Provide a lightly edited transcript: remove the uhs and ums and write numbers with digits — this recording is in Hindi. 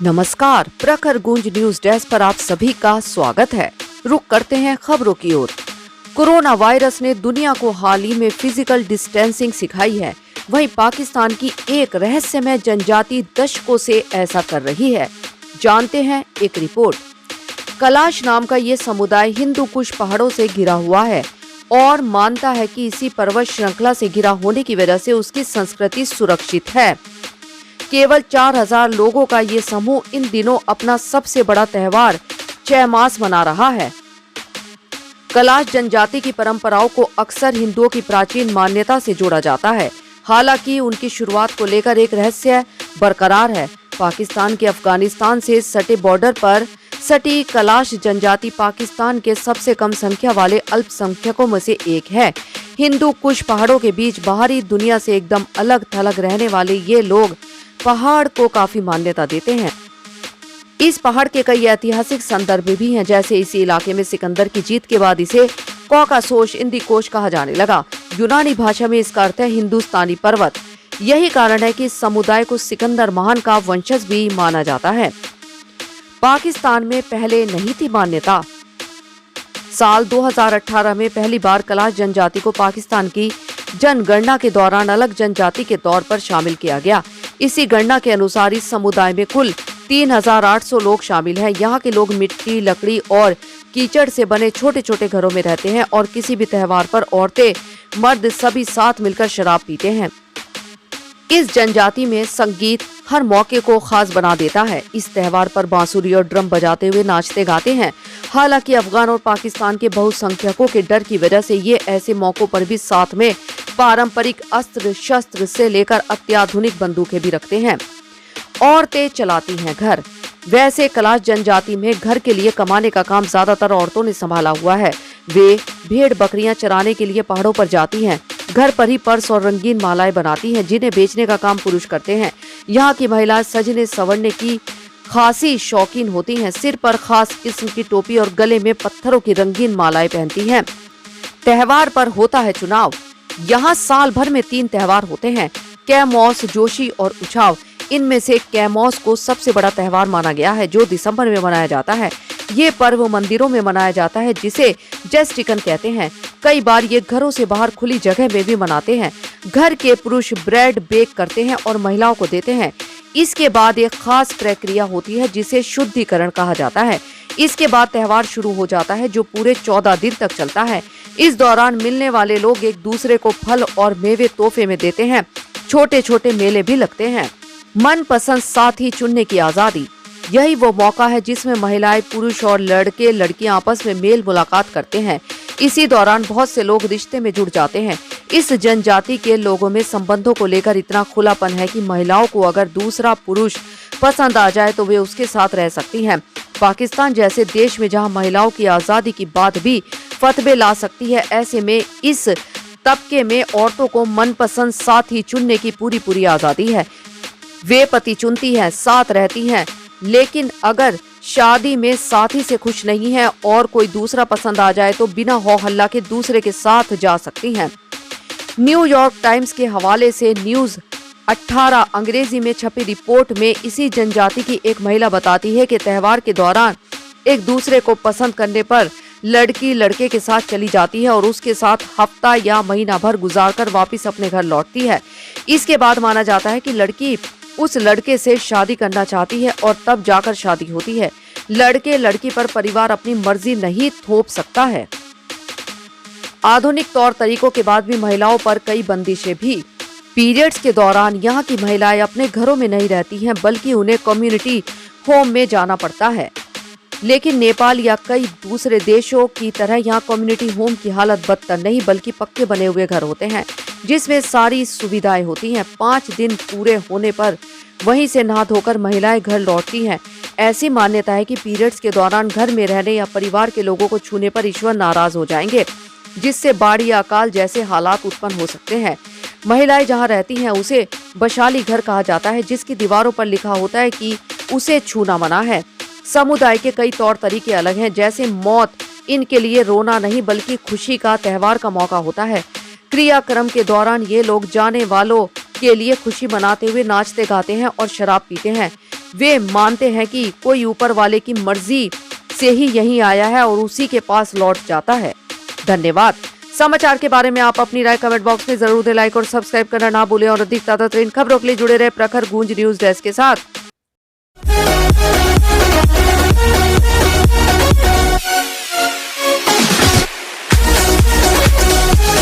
नमस्कार, प्रखर गूंज न्यूज डेस्क पर आप सभी का स्वागत है। रुक करते हैं खबरों की ओर। कोरोना वायरस ने दुनिया को हाल ही में फिजिकल डिस्टेंसिंग सिखाई है, वहीं पाकिस्तान की एक रहस्यमय जनजाति दशकों से ऐसा कर रही है। जानते हैं एक रिपोर्ट। कलाश नाम का ये समुदाय हिंदू कुश पहाड़ों से घिरा हुआ है और मानता है कि इसी पर्वत श्रृंखला से घिरा होने की वजह से उसकी संस्कृति सुरक्षित है। केवल 4000 लोगों का ये समूह इन दिनों अपना सबसे बड़ा त्योहार चैमास मना रहा है। कलाश जनजाति की परंपराओं को अक्सर हिंदुओं की प्राचीन मान्यता से जोड़ा जाता है। हालांकि उनकी शुरुआत को लेकर एक रहस्य बरकरार है। पाकिस्तान के अफगानिस्तान से सटे बॉर्डर पर सटी कलाश जनजाति पाकिस्तान के सबसे कम संख्या वाले अल्पसंख्यकों में से एक है। हिंदू कुश पहाड़ों के बीच बाहरी दुनिया से एकदम अलग थलग रहने वाले ये लोग पहाड़ को काफी मान्यता देते हैं। इस पहाड़ के कई ऐतिहासिक संदर्भ भी हैं, जैसे इसी इलाके में सिकंदर की जीत के बाद इसे कॉकासोस इंदिकोश कहा जाने लगा। यूनानी भाषा में इसका अर्थ है हिंदुस्तानी पर्वत। यही कारण है कि इस समुदाय को सिकंदर महान का वंशज भी माना जाता है। पाकिस्तान में पहले नहीं थी मान्यता। साल 2018 में पहली बार कलाश जनजाति को पाकिस्तान की जनगणना के दौरान अलग जनजाति के तौर पर शामिल किया गया। इसी गणना के अनुसार इस समुदाय में कुल 3800 लोग शामिल हैं। यहाँ के लोग मिट्टी, लकड़ी और कीचड़ से बने छोटे छोटे घरों में रहते हैं और किसी भी त्योहार पर औरतें मर्द सभी साथ मिलकर शराब पीते हैं। इस जनजाति में संगीत हर मौके को खास बना देता है। इस त्योहार पर बांसुरी और ड्रम बजाते हुए नाचते गाते हैं। हालांकि अफगान और पाकिस्तान के बहुसंख्यकों के डर की वजह से ये ऐसे मौकों पर भी साथ में पारंपरिक अस्त्र शस्त्र से लेकर अत्याधुनिक बंदूकें भी रखते हैं। औरतें चलाती हैं घर। वैसे कलाश जनजाति में घर के लिए कमाने का काम ज्यादातर औरतों ने संभाला हुआ है। वे भेड़ बकरियां चराने के लिए पहाड़ों पर जाती हैं। घर पर ही पर्स और रंगीन मालाएं बनाती हैं, जिन्हें बेचने का काम पुरुष करते हैं। यहाँ की महिलाएं सजने संवरने की खासी शौकीन होती हैं। सिर पर खास किस्म की टोपी और गले में पत्थरों की रंगीन मालाएं पहनती हैं। त्योहार पर होता है चुनाव। यहाँ साल भर में 3 त्योहार होते हैं, कैमोस, जोशी और उछाव। इनमें से कैमोस को सबसे बड़ा त्योहार माना गया है, जो दिसंबर में मनाया जाता है। ये पर्व मंदिरों में मनाया जाता है, जिसे जस्टिकन कहते हैं। कई बार ये घरों से बाहर खुली जगह में भी मनाते हैं। घर के पुरुष ब्रेड बेक करते हैं और महिलाओं को देते हैं। इसके बाद एक खास प्रक्रिया होती है, जिसे शुद्धिकरण कहा जाता है। इसके बाद त्योहार शुरू हो जाता है, जो पूरे 14 दिन तक चलता है। इस दौरान मिलने वाले लोग एक दूसरे को फल और मेवे तोहफे में देते हैं। छोटे छोटे मेले भी लगते हैं। मनपसंद साथी चुनने की आजादी। यही वो मौका है जिसमें महिलाएं, पुरुष और लड़के लड़कियां आपस में मेल मुलाकात करते हैं। इसी दौरान बहुत से लोग रिश्ते में जुड़ जाते हैं। इस जनजाति के लोगों में संबंधों को लेकर इतना खुलापन है कि महिलाओं को अगर दूसरा पुरुष पसंद आ जाए तो वे उसके साथ रह सकती हैं। पाकिस्तान जैसे देश में जहां महिलाओं की आजादी की बात भी फतवे ला सकती है, ऐसे में इस तबके में औरतों को मनपसंद साथी चुनने की पूरी आजादी है। वे पति चुनती हैं, साथ रहती हैं, लेकिन अगर शादी में साथी से खुश नहीं है और कोई दूसरा पसंद आ जाए तो बिना हो हल्ला के दूसरे के साथ जा सकती हैं। न्यूयॉर्क टाइम्स के हवाले से न्यूज 18 अंग्रेजी में छपी रिपोर्ट में इसी जनजाति की एक महिला बताती है कि त्योहार के दौरान एक दूसरे को पसंद करने पर लड़की लड़के के साथ चली जाती है और उसके साथ हफ्ता या महीना भर गुजारकर वापस अपने घर लौटती है। इसके बाद माना जाता है कि लड़की उस लड़के से शादी करना चाहती है और तब जाकर शादी होती है। लड़के लड़की पर परिवार अपनी मर्जी नहीं थोप सकता है। आधुनिक तौर तरीकों के बाद भी महिलाओं पर कई बंदिशें भी। पीरियड्स के दौरान यहाँ की महिलाएं अपने घरों में नहीं रहती हैं, बल्कि उन्हें कम्युनिटी होम में जाना पड़ता है। लेकिन नेपाल या कई दूसरे देशों की तरह यहाँ कम्युनिटी होम की हालत बदतर नहीं, बल्कि पक्के बने हुए घर होते हैं, जिसमें सारी सुविधाएं होती हैं। 5 दिन पूरे होने पर वहीं से नहा धोकर महिलाएं घर लौटती हैं। ऐसी मान्यता है कि पीरियड्स के दौरान घर में रहने या परिवार के लोगों को छूने पर ईश्वर नाराज हो जाएंगे, जिससे बाढ़ या अकाल जैसे हालात उत्पन्न हो सकते हैं। महिलाएं जहां रहती हैं उसे बशाली घर कहा जाता है, जिसकी दीवारों पर लिखा होता है कि उसे छूना मना है। समुदाय के कई तौर तरीके अलग हैं, जैसे मौत इनके लिए रोना नहीं बल्कि खुशी का, त्योहार का मौका होता है। क्रियाक्रम के दौरान ये लोग जाने वालों के लिए खुशी मनाते हुए नाचते गाते हैं और शराब पीते हैं। वे मानते हैं कि कोई ऊपर वाले की मर्जी से ही यहीं आया है और उसी के पास लौट जाता है। धन्यवाद। समाचार के बारे में आप अपनी राय कमेंट बॉक्स में जरूर दें। लाइक और सब्सक्राइब करना ना भूलें और अधिक ताजा तरीन खबरों के लिए जुड़े रहे प्रखर गूंज न्यूज डेस्क के साथ।